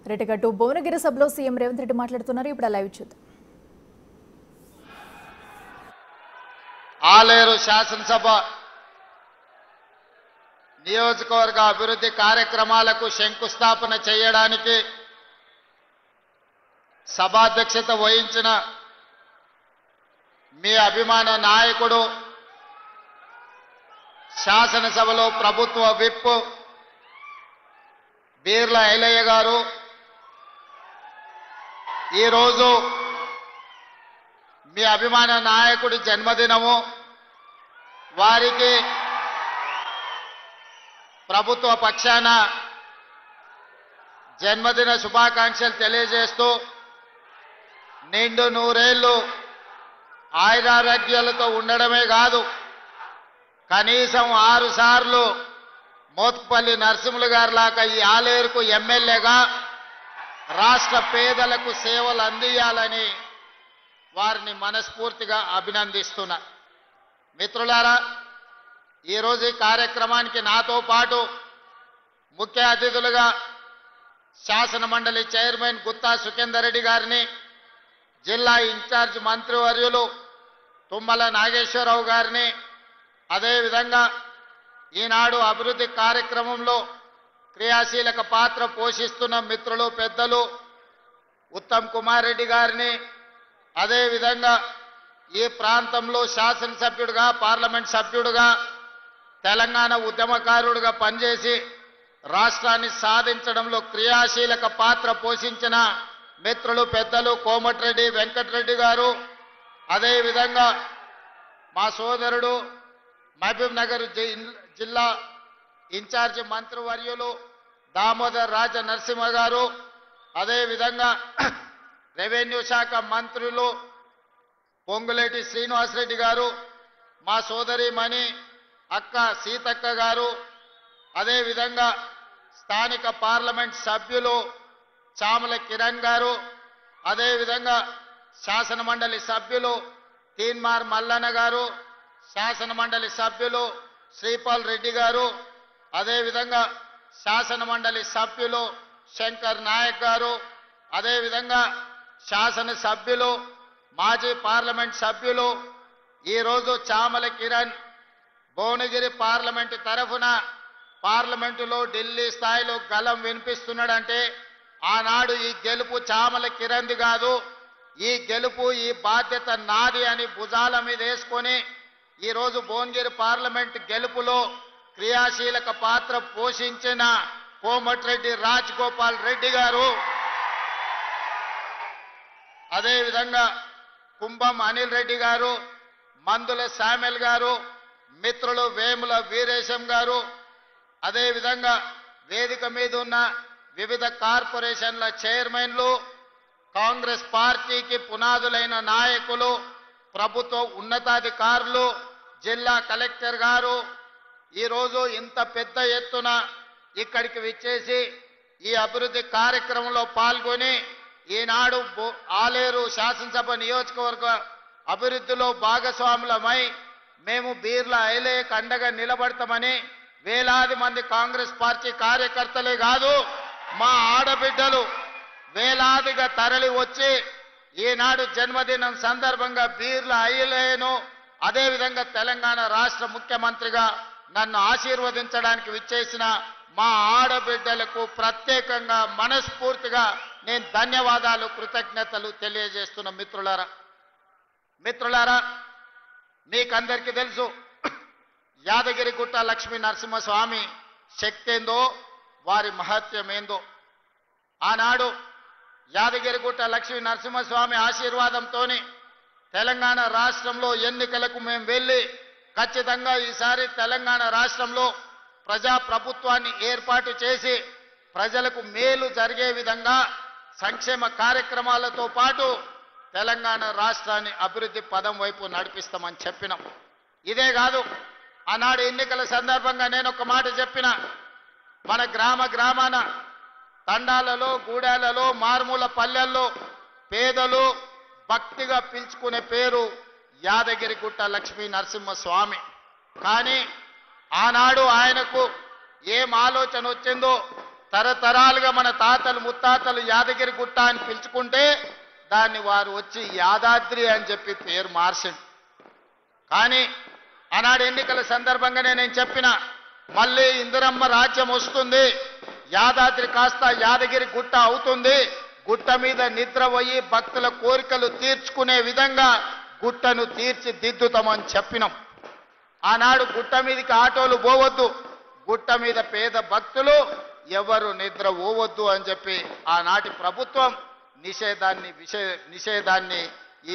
రెటగట్టు భువనగిరి సభలో సీఎం రేవంత్ రెడ్డి మాట్లాడుతున్నారు. ఇప్పుడు లైవ్ చూద్దాం. ఆలేరు శాసనసభ నియోజకవర్గ అభివృద్ధి కార్యక్రమాలకు శంకుస్థాపన చేయడానికి సభాధ్యక్షత వహించిన మీ అభిమాన నాయకుడు శాసనసభలో ప్రభుత్వ విప్ బీర్ల ఐలయ్య గారు ఈరోజు మీ అభిమాన నాయకుడి జన్మదినము, వారికి ప్రభుత్వ పక్షాన జన్మదిన శుభాకాంక్షలు తెలియజేస్తూ నిండు నూరేళ్లు ఆయురారోగ్యాలతో ఉండడమే కాదు, కనీసం 6 సార్లు మోత్పల్లి నరసింహులు గారి లాగా ఈ ఆలేరుకు ఎమ్మెల్యేగా రాష్ట్ర పేదలకు సేవలు అందియాలని వారిని మనస్ఫూర్తిగా అభినందిస్తున్నా. మిత్రులారా, ఈరోజు ఈ కార్యక్రమానికి నాతో పాటు ముఖ్య అతిథులుగా శాసన మండలి చైర్మన్ గుత్తా సుఖేందర్ రెడ్డి గారిని, జిల్లా ఇన్ఛార్జ్ మంత్రివర్యులు తుమ్మల నాగేశ్వరరావు గారిని, అదేవిధంగా ఈనాడు అభివృద్ధి కార్యక్రమంలో క్రియాశీలక పాత్ర పోషిస్తున్న మిత్రులు పెద్దలు ఉత్తమ్ కుమార్ రెడ్డి గారిని, అదేవిధంగా ఈ ప్రాంతంలో శాసనసభ్యుడిగా, పార్లమెంట్ సభ్యుడిగా, తెలంగాణ ఉద్యమకారుడిగా పనిచేసి రాష్ట్రాన్ని సాధించడంలో క్రియాశీలక పాత్ర పోషించిన మిత్రులు పెద్దలు కోమటిరెడ్డి వెంకటరెడ్డి గారు, అదేవిధంగా మా సోదరుడు మహబూబ్ నగర్ జిల్లా ఇన్ఛార్జి మంత్రివర్యులు దామోదర్ రాజ నరసింహ గారు, అదేవిధంగా రెవెన్యూ శాఖ మంత్రులు పొంగులేటి శ్రీనివాసరెడ్డి గారు, మా సోదరిమణి అక్క సీతక్క గారు, అదేవిధంగా స్థానిక పార్లమెంట్ సభ్యులు చామల కిరణ్ గారు, అదేవిధంగా శాసన మండలి సభ్యులు తీన్మార్ మల్లన్న గారు, శాసన మండలి సభ్యులు శ్రీపాల్ రెడ్డి గారు, అదేవిధంగా శాసన మండలి సభ్యులు శంకర్ నాయక్ గారు, అదేవిధంగా శాసన సభ్యులు మాజీ పార్లమెంట్ సభ్యులు ఈరోజు చామల కిరణ్ భువనగిరి పార్లమెంటు తరఫున పార్లమెంటులో ఢిల్లీ స్థాయిలో గలం వినిపిస్తున్నాడంటే ఆనాడు ఈ గెలుపు చామల కిరణ్ది కాదు, ఈ గెలుపు ఈ బాధ్యత నాది అని భుజాల మీద వేసుకొని ఈరోజు భువనగిరి పార్లమెంట్ గెలుపులో క్రియాశీలక పాత్ర పోషించిన కోమటిరెడ్డి రాజగోపాల్ రెడ్డి గారు, అదేవిధంగా కుంభం అనిల్ రెడ్డి గారు, మందుల శామ్యుల్ గారు, మిత్రులు వేముల వీరేశం గారు, అదేవిధంగా వేదిక మీద ఉన్న వివిధ కార్పొరేషన్ల చైర్మన్లు, కాంగ్రెస్ పార్టీకి పునాదులైన నాయకులు, ప్రభుత్వ ఉన్నతాధికారులు, జిల్లా కలెక్టర్ గారు ఈరోజు ఇంత పెద్ద ఎత్తున ఇక్కడికి విచ్చేసి ఈ అభివృద్ధి కార్యక్రమంలో పాల్గొని ఈనాడు ఆలేరు శాసనసభ నియోజకవర్గ అభివృద్ధిలో భాగస్వాములమై మేము బీర్ల ఐలయ్యకు అండగా నిలబడతామని వేలాది మంది కాంగ్రెస్ పార్టీ కార్యకర్తలే కాదు, మా ఆడబిడ్డలు వేలాదిగా తరలి వచ్చి ఈనాడు జన్మదినం సందర్భంగా బీర్ల ఐలయ్యను, అదేవిధంగా తెలంగాణ రాష్ట్ర ముఖ్యమంత్రిగా నన్ను ఆశీర్వదించడానికి విచ్చేసిన మా ఆడబిడ్డలకు ప్రత్యేకంగా మనస్ఫూర్తిగా నేను ధన్యవాదాలు, కృతజ్ఞతలు తెలియజేస్తున్న మిత్రులారా, మీకందరికీ తెలుసు యాదగిరిగుట్ట లక్ష్మీ నరసింహస్వామి శక్తి ఏందో, వారి మహత్యం ఏందో. ఆనాడు యాదగిరిగుట్ట లక్ష్మీ నరసింహస్వామి ఆశీర్వాదంతో తెలంగాణ రాష్ట్రంలో ఎన్నికలకు మేము వెళ్ళి ఖచ్చితంగా ఈసారి తెలంగాణ రాష్ట్రంలో ప్రజాప్రభుత్వాన్ని ఏర్పాటు చేసి ప్రజలకు మేలు జరిగే విధంగా సంక్షేమ కార్యక్రమాలతో పాటు తెలంగాణ రాష్ట్రాన్ని అభివృద్ధి పదం వైపు నడిపిస్తామని చెప్పినాం. ఇదే కాదు, ఆనాడు ఎన్నికల సందర్భంగా నేను ఒక మాట చెప్పిన, మన గ్రామాన తండాలలో, గూడాలలో, మారుమూల పల్లెల్లో పేదలు భక్తిగా పిలుచుకునే పేరు యాదగిరిగుట్ట లక్ష్మీ నరసింహస్వామి. కానీ ఆనాడు ఆయనకు ఏం ఆలోచన వచ్చిందో తరతరాలుగా మన తాతలు ముత్తాతలు యాదగిరి గుట్ట అని పిలుచుకుంటే దాన్ని వారు వచ్చి యాదాద్రి అని చెప్పి పేరు మార్చింది. కానీ ఆనాడు ఎన్నికల సందర్భంగానే నేను చెప్పిన, మళ్ళీ ఇందిరమ్మ రాజ్యం వస్తుంది, యాదాద్రి కాస్త యాదగిరి గుట్ట అవుతుంది, గుట్ట మీద నిద్ర పోయి భక్తుల కోరికలు తీర్చుకునే విధంగా గుట్టను తీర్చిదిద్దుతామని చెప్పినాం. ఆనాడు గుట్ట మీదకి ఆటోలు పోవద్దు, గుట్ట మీద పేద భక్తులు ఎవరు నిద్ర పోవద్దు అని చెప్పి ఆనాటి ప్రభుత్వం నిషేధాన్ని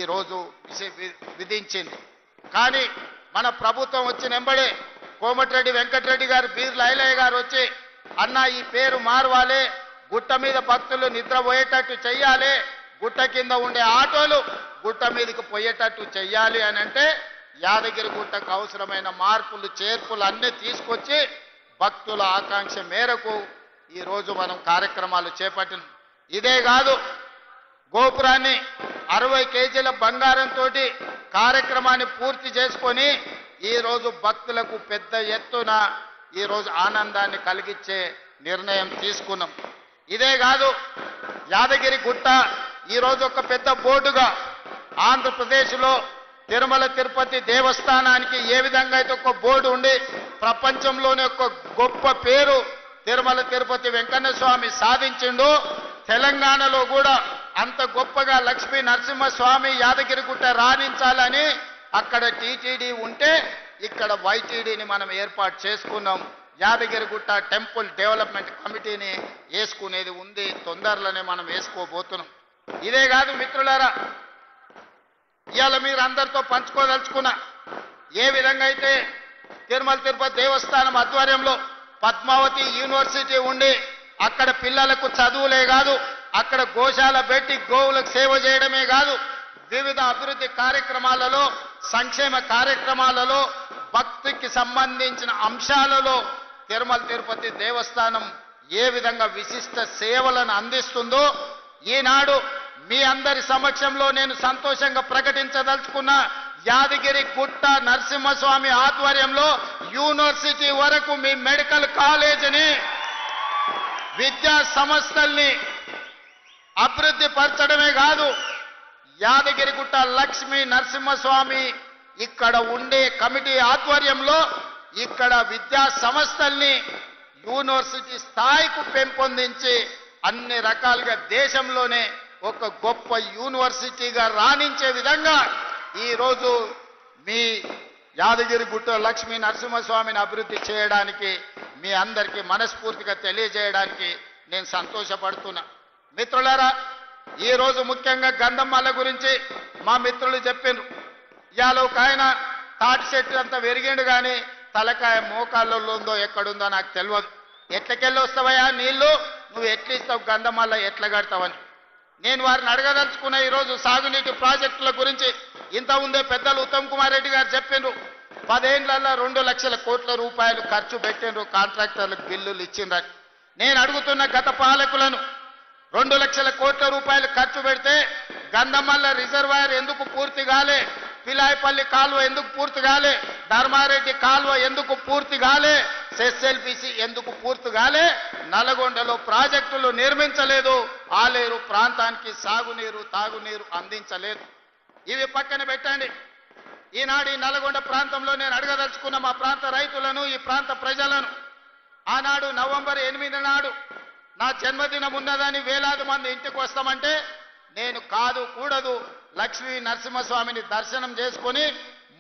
ఈరోజు విధించింది. కానీ మన ప్రభుత్వం వచ్చిన వెంబడే కోమటిరెడ్డి వెంకటరెడ్డి గారు, బీర్ల ఐలయ్య గారు వచ్చి, అన్న ఈ పేరు మార్వాలి, గుట్ట మీద భక్తులు నిద్ర పోయేటట్టు చెయ్యాలి, గుట్ట కింద ఉండే ఆటోలు గుట్ట మీదకి పోయేటట్టు చెయ్యాలి అని అంటే యాదగిరి గుట్టకు అవసరమైన మార్పులు చేర్పులు అన్నీ తీసుకొచ్చి భక్తుల ఆకాంక్ష మేరకు ఈరోజు మనం కార్యక్రమాలు చేపట్టిన. ఇదే కాదు, గోపురాన్ని 60 కేజీల బంగారంతో కార్యక్రమాన్ని పూర్తి చేసుకొని ఈరోజు భక్తులకు పెద్ద ఎత్తున ఈరోజు ఆనందాన్ని కలిగించే నిర్ణయం తీసుకున్నాం. ఇదే కాదు, యాదగిరి గుట్ట ఈరోజు ఒక పెద్ద బోర్డుగా ఆంధ్రప్రదేశ్లో తిరుమల తిరుపతి దేవస్థానానికి ఏ విధంగా అయితే ఒక బోర్డు ఉండి ప్రపంచంలోనే ఒక గొప్ప పేరు తిరుమల తిరుపతి వెంకన్న స్వామి సాధించిండు, తెలంగాణలో కూడా అంత గొప్పగా లక్ష్మీ నరసింహస్వామి యాదగిరి గుట్ట రాణించాలని అక్కడ టీటీడీ ఉంటే ఇక్కడ వైటీడీని మనం ఏర్పాటు చేసుకున్నాం. యాదగిరి గుట్ట టెంపుల్ డెవలప్మెంట్ కమిటీని వేసుకునేది ఉంది, తొందరలోనే మనం వేసుకోబోతున్నాం. ఇదే కాదు మిత్రులారా, ఇవాళ మీరు అందరితో పంచుకోదలుచుకున్న, ఏ విధంగా అయితే తిరుమల తిరుపతి దేవస్థానం ఆధ్వర్యంలో పద్మావతి యూనివర్సిటీ ఉండి అక్కడ పిల్లలకు చదువులే కాదు, అక్కడ గోశాల పెట్టి గోవులకు సేవ చేయడమే కాదు, వివిధ అభివృద్ధి కార్యక్రమాలలో, సంక్షేమ కార్యక్రమాలలో, భక్తికి సంబంధించిన అంశాలలో తిరుమల తిరుపతి దేవస్థానం ఏ విధంగా విశిష్ట సేవలను అందిస్తుందో ఈనాడు మీ అందరి సమక్షంలో నేను సంతోషంగా ప్రకటించదలుచుకున్న, యాదగిరి గుట్ట నరసింహస్వామి ఆధ్వర్యంలో యూనివర్సిటీ వరకు మీ మెడికల్ కాలేజీని, విద్యా సంస్థల్ని అభివృద్ధి పరచడమే కాదు, యాదగిరి గుట్ట లక్ష్మీ నరసింహస్వామి ఇక్కడ ఉండే కమిటీ ఆధ్వర్యంలో ఇక్కడ విద్యా సంస్థల్ని యూనివర్సిటీ స్థాయికి పెంపొందించి అన్ని రకాలుగా దేశంలోనే ఒక గొప్ప యూనివర్సిటీగా రాణించే విధంగా ఈరోజు మీ యాదగిరి గుట్ట లక్ష్మీ నరసింహస్వామిని అభివృద్ధి చేయడానికి మీ అందరికీ మనస్ఫూర్తిగా తెలియజేయడానికి నేను సంతోషపడుతున్నా. మిత్రులారా, ఈరోజు ముఖ్యంగా గంధమాల గురించి మా మిత్రులు చెప్పిండ్రు. ఇవాళ ఒక ఆయన తాటి చెట్టు అంత పెరిగిండు కానీ తలకాయ మోకాళ్ళలో ఉందో ఎక్కడుందో నాకు తెలియదు. ఎట్లకెళ్ళి వస్తావయా నీళ్లు, నువ్వు ఎట్లిస్తావు గంధమాల ఎట్లా కడతావని నేను వారిని అడగదలుచుకున్న. ఈరోజు సాగునీటి ప్రాజెక్టుల గురించి ఇంత ఉందే పెద్దలు ఉత్తమ్ కుమార్ రెడ్డి గారు చెప్పిండ్రు. 10 ఏళ్లలో 2 లక్షల కోట్ల రూపాయలు ఖర్చు పెట్టిండ్రు, కాంట్రాక్టర్లకు బిల్లులు ఇచ్చిండ్రని. నేను అడుగుతున్న గత పాలకులను, 2 లక్షల కోట్ల రూపాయలు ఖర్చు పెడితే గంధమల్ల రిజర్వాయర్ ఎందుకు పూర్తి కాలే, పిలాయపల్లి కాలువ ఎందుకు పూర్తి కాలే, ధర్మారెడ్డి కాలువ ఎందుకు పూర్తి కాలే, ఎస్ఎల్బిసి ఎందుకు పూర్తి కాలే, నల్గొండలో ప్రాజెక్టులు నిర్మించలేదు, ఆలేరు ప్రాంతానికి సాగునీరు తాగునీరు అందించలేదు. ఇవి పక్కన పెట్టండి. ఈనాడు ఈ నల్గొండ ప్రాంతంలో నేను అడగదలుచుకున్న మా ప్రాంత రైతులను, ఈ ప్రాంత ప్రజలను, ఆనాడు నవంబర్ 8 నాడు నా జన్మదినం ఉన్నదని వేలాది మంది ఇంటికి వస్తామంటే నేను కాదు కూడదు లక్ష్మీ నరసింహస్వామిని దర్శనం చేసుకొని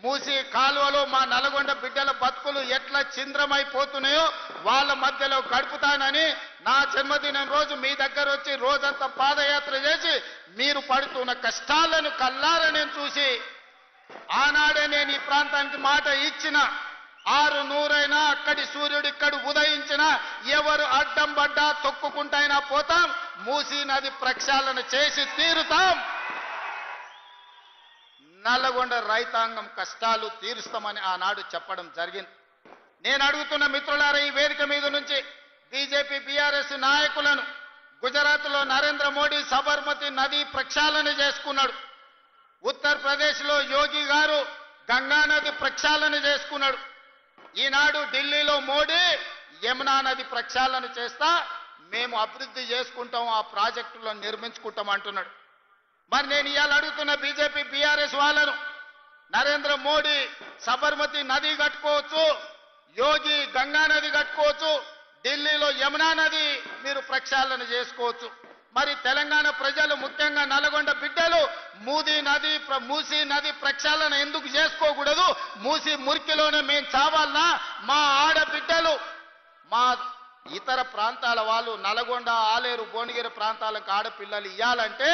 మూసి కాలువలో మా నల్గొండ బిడ్డల బతుకులు ఎట్లా చింద్రమైపోతున్నాయో వాళ్ళ మధ్యలో గడుపుతానని నా జన్మదినం రోజు మీ దగ్గర వచ్చి రోజంతా పాదయాత్ర చేసి మీరు పడుతున్న కష్టాలను కల్లారా నేను చూసి ఆనాడే నేను ఈ ప్రాంతానికి మాట ఇచ్చిన. 600 అక్కడి సూర్యుడు ఇక్కడ ఉదయించిన ఎవరు అడ్డం పడ్డా తొక్కుకుంటైనా పోతాం, మూసీ నది ప్రక్షాళన చేసి తీరుతాం, నల్లగొండ రైతాంగం కష్టాలు తీరుస్తామని ఆనాడు చెప్పడం జరిగింది. నేను అడుగుతున్న మిత్రులారా, ఈ వేదిక మీద నుంచి బీజేపీ బీఆర్ఎస్ నాయకులను, గుజరాత్లో నరేంద్ర మోడీ సబర్మతి నది ప్రక్షాళన చేసుకున్నాడు, ఉత్తరప్రదేశ్లో యోగి గారు గంగా నది ప్రక్షాళన చేసుకున్నాడు, ఈనాడు ఢిల్లీలో మోడీ యమునా నది ప్రక్షాళన చేస్తా మేము అభివృద్ధి చేసుకుంటాం, ఆ ప్రాజెక్టులను నిర్మించుకుంటాం అంటున్నాడు. మరి నేను ఇవాళ అడుగుతున్న బీజేపీ బీఆర్ఎస్ వాళ్ళను, నరేంద్ర మోడీ సబర్మతి నది కట్టుకోవచ్చు, యోగి గంగా నది కట్టుకోవచ్చు, ఢిల్లీలో యమునా నది మీరు ప్రక్షాళన చేసుకోవచ్చు. మరి తెలంగాణ ప్రజలు ముఖ్యంగా నల్గొండ బిడ్డలు మూసీ నది ప్రక్షాళన ఎందుకు చేసుకోకూడదు? మూసీ మురికిలోనే మేము చావాలనా? మా ఆడబిడ్డలు, మా ఇతర ప్రాంతాల వాళ్ళు, నల్గొండ, ఆలేరు, భువనగిరి ప్రాంతాలకు ఆడపిల్లలు ఇవ్వాలంటే,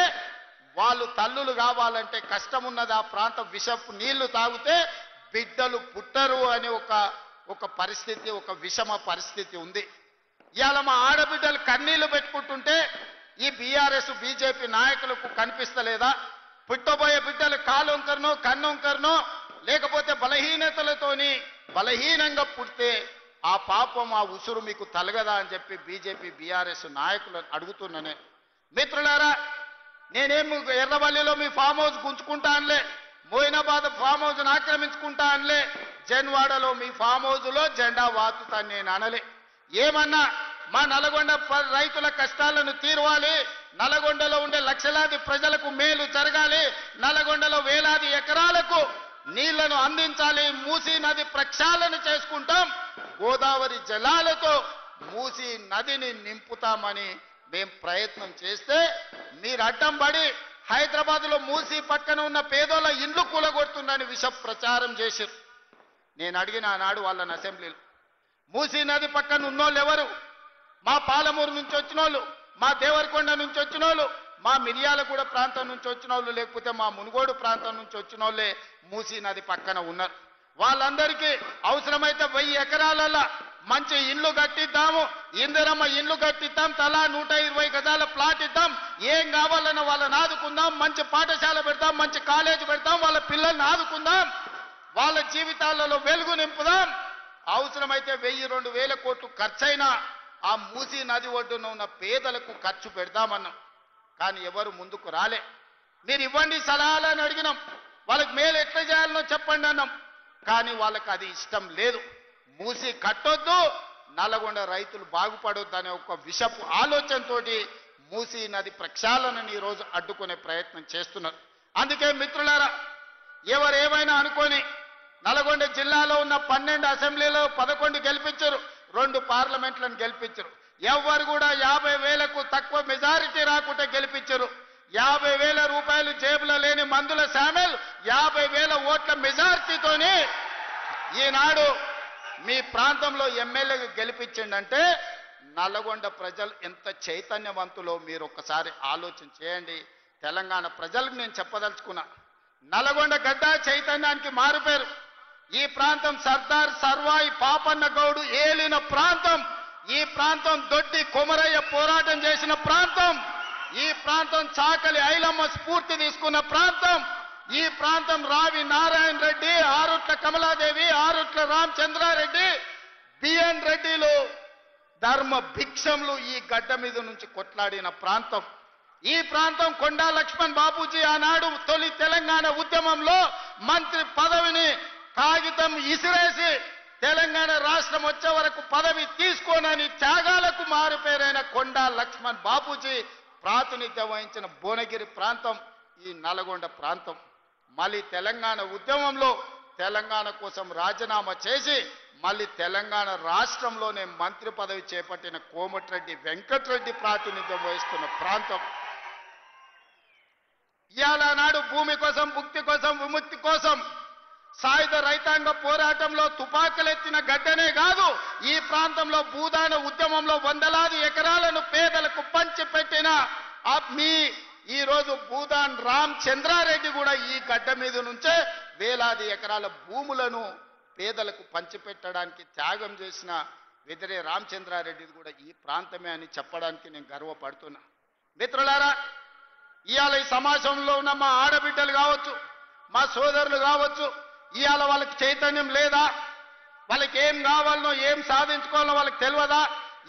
వాళ్ళు తల్లులు కావాలంటే కష్టం ఉన్నది. ఆ ప్రాంతం విషపు నీళ్లు తాగితే బిడ్డలు పుట్టరు అనే ఒక పరిస్థితి, ఒక విషమ పరిస్థితి ఉంది. ఇవాళ మా ఆడబిడ్డలు కన్నీళ్లు పెట్టుకుంటుంటే ఈ బీఆర్ఎస్ బీజేపీ నాయకులకు కనిపిస్తలేదా? పుట్టబోయే బిడ్డలు కాలొంకరనో కన్నొంకరనో లేకపోతే బలహీనతలతోని బలహీనంగా పుడితే ఆ పాపం, ఆ ఉసురు మీకు తలగదా అని చెప్పి బీజేపీ బీఆర్ఎస్ నాయకులను అడుగుతున్నానే. మిత్రులారా, నేనేం ఎర్రవల్లిలో మీ ఫామ్ హౌస్ గుంజుకుంటా అనలే, మోయినాబాద్ ఫామ్ హౌస్ను ఆక్రమించుకుంటా అనలే, జన్వాడలో మీ ఫామ్ హౌస్లో జెండా వాతుతాను నేను అనలే. ఏమన్నా మా నల్గొండ రైతుల కష్టాలను తీరవాలి, నల్గొండలో ఉండే లక్షలాది ప్రజలకు మేలు జరగాలి, నల్గొండలో వేలాది ఎకరాలకు నీళ్లను అందించాలి, మూసీ నది ప్రక్షాళన చేసుకుంటాం, గోదావరి జలాలతో మూసీ నదిని నింపుతామని మేం ప్రయత్నం చేస్తే మీరు అడ్డం పడి హైదరాబాద్లో మూసీ పక్కన ఉన్న పేదోళ్ళ ఇండ్లు కూలగొడుతుందని విష ప్రచారం చేశారు. నేను అడిగిన ఆనాడు వాళ్ళని అసెంబ్లీలో, మూసీ నది పక్కన ఉన్నోళ్ళు ఎవరు? మా పాలమూరు నుంచి వచ్చిన వాళ్ళు, మా దేవరకొండ నుంచి వచ్చిన వాళ్ళు, మా మిర్యాలగూడ ప్రాంతం నుంచి వచ్చిన వాళ్ళు, లేకపోతే మా మునుగోడు ప్రాంతం నుంచి వచ్చిన వాళ్ళే మూసీ నది పక్కన ఉన్నారు. వాళ్ళందరికీ అవసరమైతే 1000 ఎకరాలలో మంచి ఇండ్లు కట్టిద్దాము, ఇందిరమ్మ ఇండ్లు కట్టిద్దాం, తలా 120 గజాల ప్లాట్ ఇద్దాం, ఏం కావాలన్నా వాళ్ళని ఆదుకుందాం, మంచి పాఠశాల పెడతాం, మంచి కాలేజీ పెడతాం, వాళ్ళ పిల్లల్ని ఆదుకుందాం, వాళ్ళ జీవితాలలో వెలుగు నింపుదాం. అవసరమైతే 1000-2000 కోట్లు ఖర్చైనా ఆ మూసీ నది ఒడ్డున ఉన్న పేదలకు ఖర్చు పెడదామన్నాం. కానీ ఎవరు ముందుకు రాలే. మీరు ఇవ్వండి సలహాలని అడిగినాం, వాళ్ళకి మేలు ఎట్లా చేయాలనో చెప్పండి అన్నాం. కానీ వాళ్ళకి అది ఇష్టం లేదు. మూసీ కట్టొద్దు, నల్గొండ రైతులు బాగుపడొద్దు అనే ఒక విషపు ఆలోచనతో మూసీ నది ప్రక్షాళనని ఈరోజు అడ్డుకునే ప్రయత్నం చేస్తున్నారు. అందుకే మిత్రులారా, ఎవరేమైనా అనుకొని నల్గొండ జిల్లాలో ఉన్న 12 అసెంబ్లీలో 11 గెలిపించారు, 2 పార్లమెంట్లను గెలిపించారు. ఎవరు కూడా 50,000కు తక్కువ మెజారిటీ రాకుండా గెలిపించారు. 50,000 రూపాయలు జేబులో లేని మందుల శామెల్ 50,000 ఓట్ల మెజారిటీతోని ఈనాడు మీ ప్రాంతంలో ఎమ్మెల్యేగా గెలిపించిందంటే నల్గొండ ప్రజలు ఎంత చైతన్యవంతులో మీరు ఒక్కసారి ఆలోచన చేయండి. తెలంగాణ ప్రజలకు నేను చెప్పదలుచుకున్నా, నల్గొండ గడ్డ చైతన్యానికి మారుపేరు. ఈ ప్రాంతం సర్దార్ సర్వాయి పాపన్న గౌడు ఏలిన ప్రాంతం. ఈ ప్రాంతం దొడ్డి కొమరయ్య పోరాటం చేసిన ప్రాంతం. ఈ ప్రాంతం చాకలి ఐలమ్మ స్ఫూర్తి తీసుకున్న ప్రాంతం. ఈ ప్రాంతం రావి నారాయణ రెడ్డి, ఆరుట్ల కమలాదేవి, ఆరుట్ల రామచంద్రారెడ్డి, బిఎన్ రెడ్డిలు ధర్మ భిక్షములు ఈ గడ్డ మీద నుంచి కొట్లాడిన ప్రాంతం. ఈ ప్రాంతం కొండా లక్ష్మణ్ బాపూజీ ఆనాడు తొలి తెలంగాణ ఉద్యమంలో మంత్రి పదవిని కాగితం ఇసిరేసి తెలంగాణ రాష్ట్రం వచ్చే వరకు పదవి తీసుకోనని త్యాగాలకు మారుపేరైన కొండా లక్ష్మణ్ బాపూజీ ప్రాతినిధ్యం వహించిన భువనగిరి ప్రాంతం ఈ నల్గొండ ప్రాంతం. మళ్ళీ తెలంగాణ ఉద్యమంలో తెలంగాణ కోసం రాజీనామా చేసి మళ్ళీ తెలంగాణ రాష్ట్రంలోనే మంత్రి పదవి చేపట్టిన కోమటిరెడ్డి వెంకటరెడ్డి ప్రాతినిధ్యం వహిస్తున్న ప్రాంతం. ఇవాళ నాడు భూమి కోసం, భుక్తి కోసం, విముక్తి కోసం సాయుధ రైతాంగ పోరాటంలో తుపాకులెత్తిన గడ్డనే కాదు, ఈ ప్రాంతంలో భూదాన ఉద్యమంలో వందలాది ఎకరాలను పేదలకు పంచిపెట్టిన ఈ రోజు భూదాన్ రామచంద్రారెడ్డి కూడా ఈ గడ్డ మీద నుంచే వేలాది ఎకరాల భూములను పేదలకు పంచిపెట్టడానికి త్యాగం చేసిన వెదిరే రామచంద్రారెడ్డి కూడా ఈ ప్రాంతమే అని చెప్పడానికి నేను గర్వపడుతున్నా. మిత్రులారా, ఇవాళ ఈ సమాజంలో ఉన్న మా ఆడబిడ్డలు కావచ్చు, మా సోదరులు కావచ్చు, ఇవాళ వాళ్ళకి చైతన్యం లేదా? వాళ్ళకి ఏం కావాలనో ఏం సాధించుకోవాలో వాళ్ళకి తెలియదా?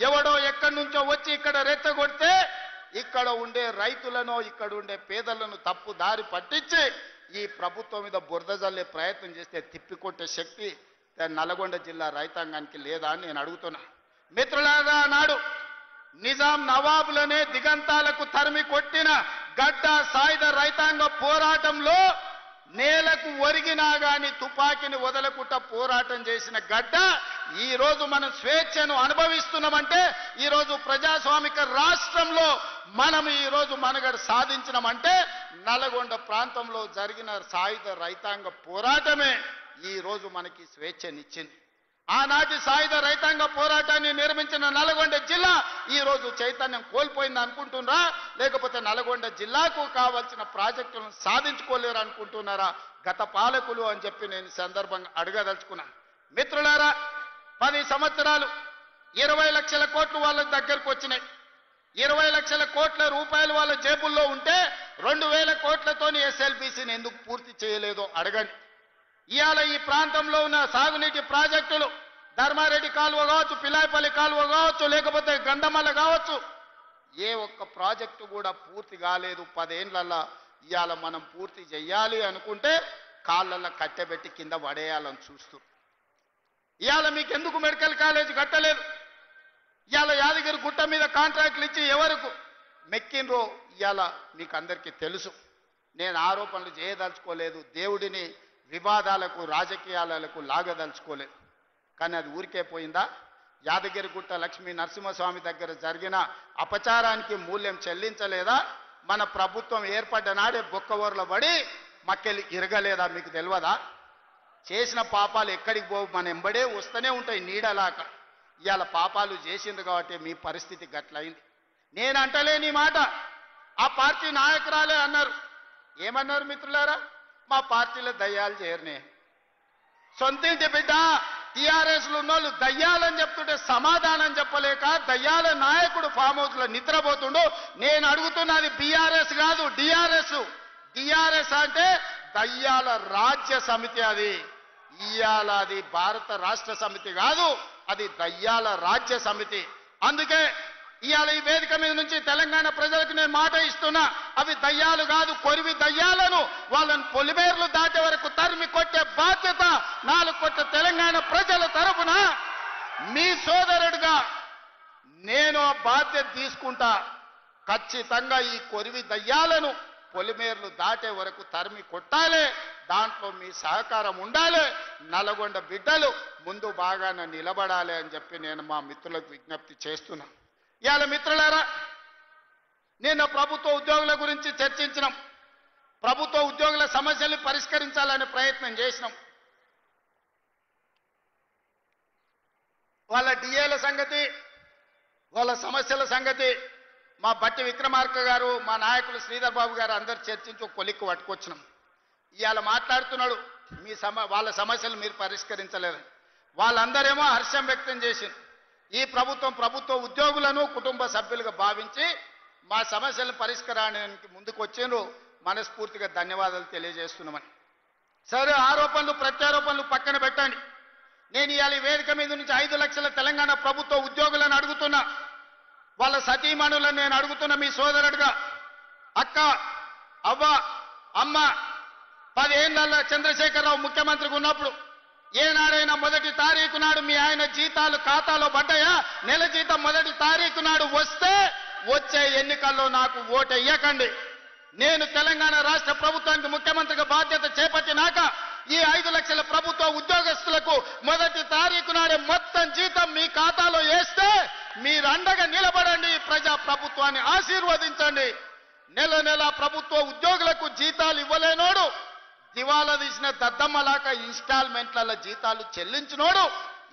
ఎవడో ఎక్కడి నుంచో వచ్చి ఇక్కడ రెచ్చగొడితే ఇక్కడ ఉండే రైతులను, ఇక్కడ ఉండే పేదలను తప్పు దారి పట్టించి ఈ ప్రభుత్వం మీద బురద జల్లే ప్రయత్నం చేస్తే తిప్పికొట్టే శక్తి నల్గొండ జిల్లా రైతాంగానికి లేదా అని నేను అడుగుతున్నా. మిత్రులారా, నాడు నిజాం నవాబులనే దిగంతాలకు తరిమి కొట్టిన గడ్డ సాయుధ రైతాంగ పోరాటంలో నేలకు ఒరిగినా గాని తుపాకీని వదలకుండా పోరాటం చేసిన గడ్డ ఈ రోజు మనం స్వేచ్ఛను అనుభవిస్తున్నామంటే ఈ రోజు ప్రజాస్వామిక రాష్ట్రంలో మనం ఈ రోజు మనుగడ సాధించినామంటే నల్గొండ ప్రాంతంలో జరిగిన సాయుధ రైతాంగ పోరాటమే ఈ రోజు మనకి స్వేచ్ఛనిచ్చింది. ఆనాటి సాయుధ రైతాంగ పోరాటాన్ని నిర్మించిన నల్గొండ జిల్లా ఈ రోజు చైతన్యం కోల్పోయింది అనుకుంటున్నారా, లేకపోతే నల్గొండ జిల్లాకు కావాల్సిన ప్రాజెక్టులను సాధించుకోలేరు అనుకుంటున్నారా గత పాలకులు అని చెప్పి నేను సందర్భంగా అడగదలుచుకున్నాను. మిత్రులారా, 10 సంవత్సరాలు 20 లక్షల కోట్లు వాళ్ళ దగ్గరకు వచ్చినాయి. 20 లక్షల కోట్ల రూపాయలు వాళ్ళ జేబుల్లో ఉంటే 2000 కోట్లతోని ఎస్ఎల్బీసీని ఎందుకు పూర్తి చేయలేదో అడగండి. ఇవాళ ఈ ప్రాంతంలో ఉన్న సాగునీటి ప్రాజెక్టులు ధర్మారెడ్డి కాలువ కావచ్చు, పిలాయపల్లి కాలువ కావచ్చు, లేకపోతే గంధమల్ల కావచ్చు, ఏ ఒక్క ప్రాజెక్టు కూడా పూర్తి కాలేదు. 10 ఏళ్లలో ఇవాళ మనం పూర్తి చెయ్యాలి అనుకుంటే కాళ్ళల్లో కట్టెబెట్టి కింద పడేయాలని చూస్తూ ఇవాళ మీకు ఎందుకు మెడికల్ కాలేజ్ కట్టలేదు? ఇవాళ యాదగిరి గుట్ట మీద కాంట్రాక్టులు ఇచ్చి ఎవరికి మెక్కినరో ఇవాళ మీకు అందరికీ తెలుసు. నేను ఆరోపణలు చేయదలుచుకోలేదు, దేవుడిని వివాదాలకు రాజకీయాలకు లాగదలుచుకోలేదు. కానీ అది ఊరికే పోయిందా? యాదగిరిగుట్ట లక్ష్మీ నరసింహస్వామి దగ్గర జరిగిన అపచారానికి మూల్యం చెల్లించలేదా? మన ప్రభుత్వం ఏర్పడ్డ నాడే బొక్కవోర్ల పడి మక్కెలు ఇరగలేదా? మీకు తెలియదా? చేసిన పాపాలు ఎక్కడికి పోవు, మన ఎంబడే వస్తూనే ఉంటాయి నీడలాక. ఇవాళ పాపాలు చేసింది కాబట్టి మీ పరిస్థితి గట్లయింది. నేను అంటలేని మాట ఆ పార్టీ నాయకురాలే అన్నారు. ఏమన్నారు మిత్రులారా? మా పార్టీలో దయ్యాలు చేరనే. సొంతింటి బిడ్డ టీఆర్ఎస్లు ఉన్నోళ్ళు దయ్యాలని చెప్తుంటే సమాధానం చెప్పలేక దయ్యాల నాయకుడు ఫామ్ హౌస్ లో నిద్రపోతుండు. నేను అడుగుతున్నది బీఆర్ఎస్ కాదు, డిఆర్ఎస్. డిఆర్ఎస్ అంటే దయ్యాల రాజ్య సమితి. అది ఇయాల అది భారత రాష్ట్ర సమితి కాదు, అది దయ్యాల రాజ్య సమితి. అందుకే ఇవాళ ఈ వేదిక మీద నుంచి తెలంగాణ ప్రజలకు నేను మాట ఇస్తున్నా, అవి దయ్యాలు కాదు, కొరివి దయ్యాలను వాళ్ళని పొలిమేర్లు దాటే వరకు తరిమి కొట్టే బాధ్యత 4 కోట్ల తెలంగాణ ప్రజల తరఫున మీ సోదరుడిగా నేను ఆ బాధ్యత తీసుకుంటా. ఖచ్చితంగా ఈ కొరివి దయ్యాలను పొలిమేర్లు దాటే వరకు తరిమి కొట్టాలి. దాంట్లో మీ సహకారం ఉండాలి. నల్గొండ బిడ్డలు ముందు బాగానే నిలబడాలి అని చెప్పి నేను మా మిత్రులకు విజ్ఞప్తి చేస్తున్నా. ఇవాళ మిత్రులారా, నిన్న ప్రభుత్వ ఉద్యోగుల గురించి చర్చించినాం. ప్రభుత్వ ఉద్యోగుల సమస్యల్ని పరిష్కరించాలనే ప్రయత్నం చేసినాం. వాళ్ళ డిఏల సంగతి, వాళ్ళ సమస్యల సంగతి మా బట్టి విక్రమార్క గారు, మా నాయకులు శ్రీధర్ బాబు గారు అందరు చర్చించి ఒక కొలిక్కు పట్టుకొచ్చినాం. ఇవాళ మాట్లాడుతున్నాడు వాళ్ళ సమస్యలు మీరు పరిష్కరించలేదు. వాళ్ళందరేమో హర్షం వ్యక్తం చేసింది. ఈ ప్రభుత్వ ఉద్యోగులను కుటుంబ సభ్యులుగా భావించి మా సమస్యలను పరిష్కారానికి ముందుకు వచ్చిండ్రు. మనస్ఫూర్తిగా ధన్యవాదాలు తెలియజేస్తున్నామని. సరే, ఆరోపణలు ప్రత్యారోపణలు పక్కన పెట్టండి. నేను ఇవాళ వేదిక మీద నుంచి 5 లక్షల తెలంగాణ ప్రభుత్వ ఉద్యోగులను అడుగుతున్నా. వాళ్ళ సతీమణులను నేను అడుగుతున్నా మీ సోదరుడిగా. అక్క, అవ్వ, అమ్మ, 10 ఏళ్లలో చంద్రశేఖరరావు ముఖ్యమంత్రిగా ఉన్నప్పుడు ఏనాడైనా 1వ తారీఖు నాడు మీ ఆయన జీతాలు ఖాతాలో పడ్డాయా? నెల జీతం 1వ తారీఖు నాడు వస్తే వచ్చే ఎన్నికల్లో నాకు ఓటు ఇయ్యకండి. నేను తెలంగాణ రాష్ట్ర ప్రభుత్వానికి ముఖ్యమంత్రిగా బాధ్యత చేపట్టినాక ఈ 5 లక్షల ప్రభుత్వ ఉద్యోగస్తులకు 1వ తారీఖు నాడే మొత్తం జీతం మీ ఖాతాలో వేస్తే మీరు అండగా నిలబడండి. ప్రజా ప్రభుత్వాన్ని ఆశీర్వదించండి. నెల ప్రభుత్వ ఉద్యోగులకు జీతాలు ఇవ్వలేనోడు, దివాలా తీసిన దద్దమ్మలాక ఇన్స్టాల్మెంట్ల జీతాలు చెల్లించినోడు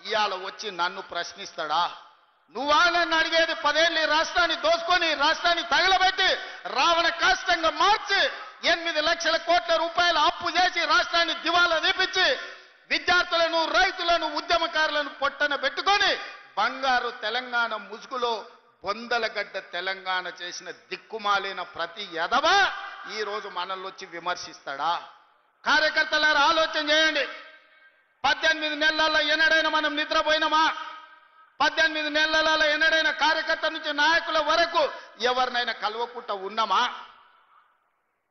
ఇవాళ వచ్చి నన్ను ప్రశ్నిస్తాడా? నువ్వా నన్ను అడిగేది? 10 ఏళ్ళు రాష్ట్రాన్ని దోసుకొని, రాష్ట్రాన్ని తగలబెట్టి, రావణ కాష్టంగా మార్చి 8 లక్షల కోట్ల రూపాయల అప్పు చేసి రాష్ట్రాన్ని దివాలా తీపించి విద్యార్థులను, రైతులను, ఉద్యమకారులను పొట్టన పెట్టుకొని బంగారు తెలంగాణ ముసుగులో బొందలగడ్డ తెలంగాణ చేసిన దిక్కుమాలిన ప్రతి ఎదవ ఈ రోజు మనల్ని వచ్చి విమర్శిస్తాడా? కార్యకర్తలారా ఆలోచన చేయండి. 18 నెలల్లో ఎన్నడైనా మనం నిద్రపోయినామా? 18 నెలలలో ఎన్నడైనా కార్యకర్త నుంచి నాయకుల వరకు ఎవరినైనా కలవకుండా ఉన్నామా?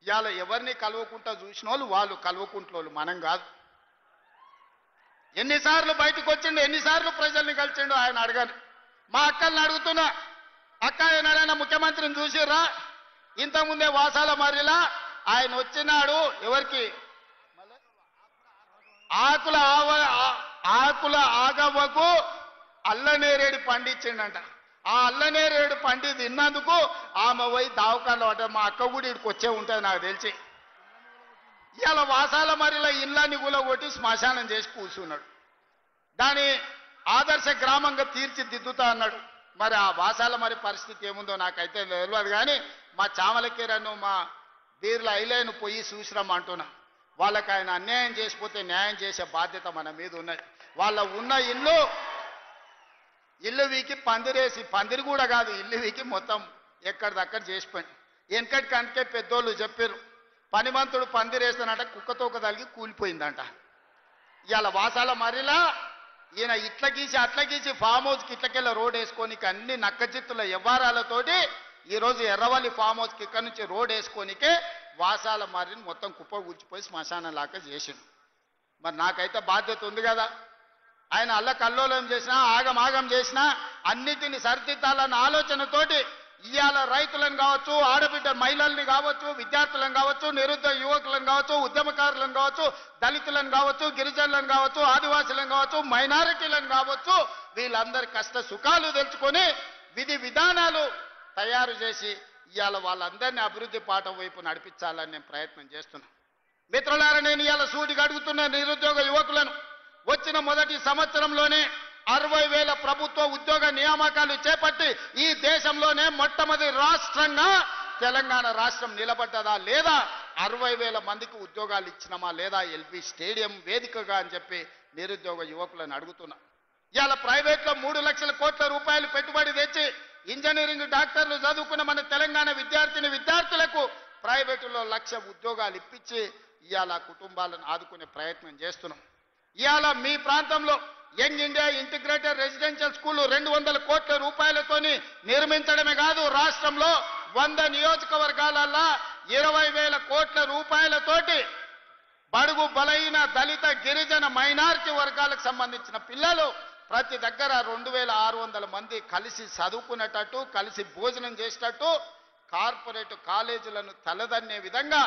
ఇవాళ ఎవరిని కలవకుండా చూసిన వాళ్ళు కలవకుంటోళ్ళు, మనం కాదు. ఎన్నిసార్లు బయటకు వచ్చిండు, ఎన్నిసార్లు ప్రజల్ని కలిసిండు ఆయన అడగండి. మా అక్కల్ని అడుగుతున్నా, అక్క ఏనాడైనా ముఖ్యమంత్రిని చూసిర్రా? ఇంతకుముందే వాసాల మర్రిలా ఆయన వచ్చినాడు. ఎవరికి ఆకుల ఆగవ్వకు అల్లనేరేడు పండించిండంట. ఆ అల్లనేరేడు పండి తిన్నందుకు ఆమె పోయి దావకాళ్ళు అంటే మా అక్క కూడా ఇక్కడికి వచ్చే ఉంటుంది నాకు తెలిసి. ఇవాళ వాసాల మరిలో ఇళ్ళని కూలగొట్టి శ్మశానం చేసి కూర్చున్నాడు. దాని ఆదర్శ గ్రామంగా తీర్చిదిద్దుతా అన్నాడు. మరి ఆ వాసాల మరి పరిస్థితి ఏముందో నాకైతే తెలియదు. కానీ మా చామలకీరను మా బీర్ల ఐలేను పోయి చూసిరమ్మ అంటున్నా. వాళ్ళకి ఆయన అన్యాయం చేసిపోతే న్యాయం చేసే బాధ్యత మన మీద ఉన్నది. వాళ్ళ ఉన్న ఇల్లు వీకి పందిరేసి, పందిరి కూడా కాదు ఇల్లు వీకి మొత్తం ఎక్కడిదక్కడ చేసిపోయింది. వెనకటికి అందుకే పెద్దోళ్ళు చెప్పారు, పనిమంతుడు పందిరేస్తానంట కుక్కతోక తలిగి కూలిపోయిందంట. ఇవాళ వాసాల మరిలా ఈయన ఇట్ల గీసి అట్ల గీసి ఫామ్ హౌస్కి ఇట్లకెళ్ళ రోడ్ వేసుకోనికి అన్ని నక్కచిత్తుల వ్యవహారాలతోటి ఈరోజు ఎర్రవల్లి ఫామ్ హౌస్కి ఇక్కడ నుంచి రోడ్ వేసుకోనికే వాసాల మర్రిని మొత్తం కుప్ప కూర్చిపోయి శ్మశానం లాగా చేసిండు. మరి నాకైతే బాధ్యత ఉంది కదా. ఆయన అల్లకల్లోలం చేసినా ఆగమాగం చేసినా అన్నిటిని సరిదిద్దాలన్న ఆలోచనతోటి ఇవాళ రైతులను కావచ్చు, ఆడబిడ్డ మహిళల్ని కావచ్చు, విద్యార్థులను కావచ్చు, నిరుద్యోగ యువకులను కావచ్చు, ఉద్యమకారులను కావచ్చు, దళితులను కావచ్చు, గిరిజనులను కావచ్చు, ఆదివాసులను కావచ్చు, మైనారిటీలను కావచ్చు, వీళ్ళందరి కష్ట సుఖాలు తెలుసుకొని విధి విధానాలు తయారు చేసి ఇవాళ వాళ్ళందరినీ అభివృద్ధి పాఠం వైపు నడిపించాలని నేను ప్రయత్నం చేస్తున్నాను. మిత్రులారా, నేను ఇవాళ సూటిగా అడుగుతున్న నిరుద్యోగ యువకులను, వచ్చిన మొదటి సంవత్సరంలోనే 60,000 ప్రభుత్వ ఉద్యోగ నియామకాలు చేపట్టి ఈ దేశంలోనే మొట్టమొదటి రాష్ట్రంగా తెలంగాణ రాష్ట్రం నిలబడ్డదా లేదా? 60,000 మందికి ఉద్యోగాలు ఇచ్చినామా లేదా ఎల్బీ స్టేడియం వేదికగా అని చెప్పి నిరుద్యోగ యువకులను అడుగుతున్నా. ఇవాళ ప్రైవేట్లో 3 లక్షల కోట్ల రూపాయలు పెట్టుబడి తెచ్చి ఇంజనీరింగ్ డాక్టర్లు చదువుకున్న మన తెలంగాణ విద్యార్థులకు ప్రైవేటులో 1,00,000 ఉద్యోగాలు ఇప్పించి ఇవాళ కుటుంబాలను ఆదుకునే ప్రయత్నం చేస్తున్నాం. ఇవాళ మీ ప్రాంతంలో young India integrated residential school 200 కోట్ల రూపాయలతోని నిర్మించడమే కాదు, రాష్ట్రంలో 100 నియోజకవర్గాలల్లో 20,000 కోట్ల రూపాయలతోటి బడుగు బలైన దళిత గిరిజన మైనారిటీ వర్గాలకు సంబంధించిన పిల్లలు ప్రతి దగ్గర 2,600 మంది కలిసి చదువుకునేటట్టు, కలిసి భోజనం చేసేటట్టు కార్పొరేట్ కాలేజీలను తలదన్నే విధంగా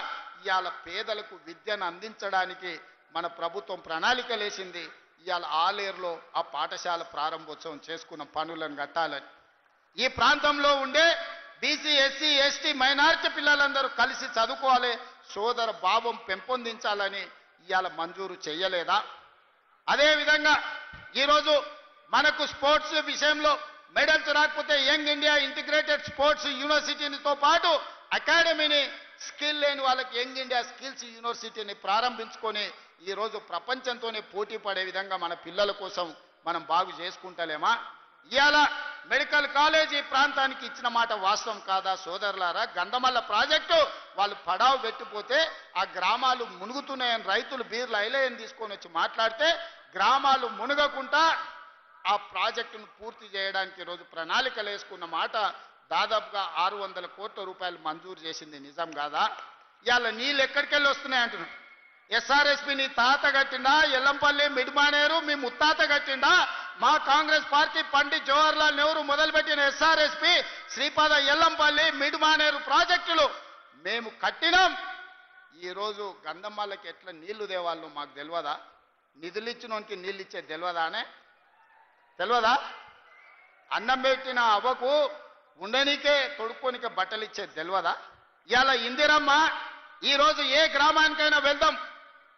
ఇవాళ పేదలకు విద్యను అందించడానికి మన ప్రభుత్వం ప్రణాళికలేసింది. ఇవాళ ఆలేరులో ఆ పాఠశాల ప్రారంభోత్సవం చేసుకున్న పనులను కట్టాలని, ఈ ప్రాంతంలో ఉండే బీసీ, ఎస్సీ, ఎస్టీ, మైనారిటీ పిల్లలందరూ కలిసి చదువుకోవాలి, సోదర భావం పెంపొందించాలని ఇవాళ మంజూరు చేయలేదా? అదేవిధంగా ఈరోజు మనకు స్పోర్ట్స్ విషయంలో మెడల్స్ రాకపోతే యంగ్ ఇండియా ఇంటిగ్రేటెడ్ స్పోర్ట్స్ యూనివర్సిటీతో పాటు అకాడమీని, స్కిల్ లేని వాళ్ళకి యంగ్ ఇండియా స్కిల్స్ యూనివర్సిటీని ప్రారంభించుకొని ఈరోజు ప్రపంచంతోనే పోటీ పడే విధంగా మన పిల్లల కోసం మనం బాగు చేసుకుంటలేమా? ఇవాళ మెడికల్ కాలేజీ ప్రాంతానికి ఇచ్చిన మాట వాస్తవం కాదా సోదరులారా? గంధమల్ల ప్రాజెక్టు వాళ్ళు పడావు పెట్టిపోతే ఆ గ్రామాలు మునుగుతున్నాయని రైతులు బీర్ల ఐలయని తీసుకొని వచ్చి మాట్లాడితే గ్రామాలు మునగకుండా ఆ ప్రాజెక్టును పూర్తి చేయడానికి ఈరోజు ప్రణాళికలు వేసుకున్న మాట దాదాపుగా 600 కోట్ల రూపాయలు మంజూరు చేసింది నిజం కాదా? ఇవాళ నీళ్ళు ఎక్కడికెళ్ళి వస్తున్నాయి అంటున్నాడు. ఎస్ఆర్ఎస్పి నీ తాత కట్టిండా? ఎల్లంపల్లి, మిడ్మానేరు మీ ముత్తాత కట్టిండా? మా కాంగ్రెస్ పార్టీ పండిత్ జవహర్లాల్ నెహ్రూ మొదలుపెట్టిన ఎస్ఆర్ఎస్పి, శ్రీపాద, ఎల్లంపల్లి, మిడ్మానేరు ప్రాజెక్టులు మేము కట్టినాం. ఈరోజు గంధమ్మలకి ఎట్లా నీళ్లు దేవాళ్ళు మాకు తెలియదా? నిధులు ఇచ్చినోనికి నీళ్ళు ఇచ్చే తెలియదానే? తెలియదా? అన్నం పెట్టిన అవ్వకు ఉండనీకే తొడుక్కోనికే బట్టలు ఇచ్చే తెలియదా? ఇవాళ ఇందిరమ్మ ఈరోజు ఏ గ్రామానికైనా వెళ్దాం,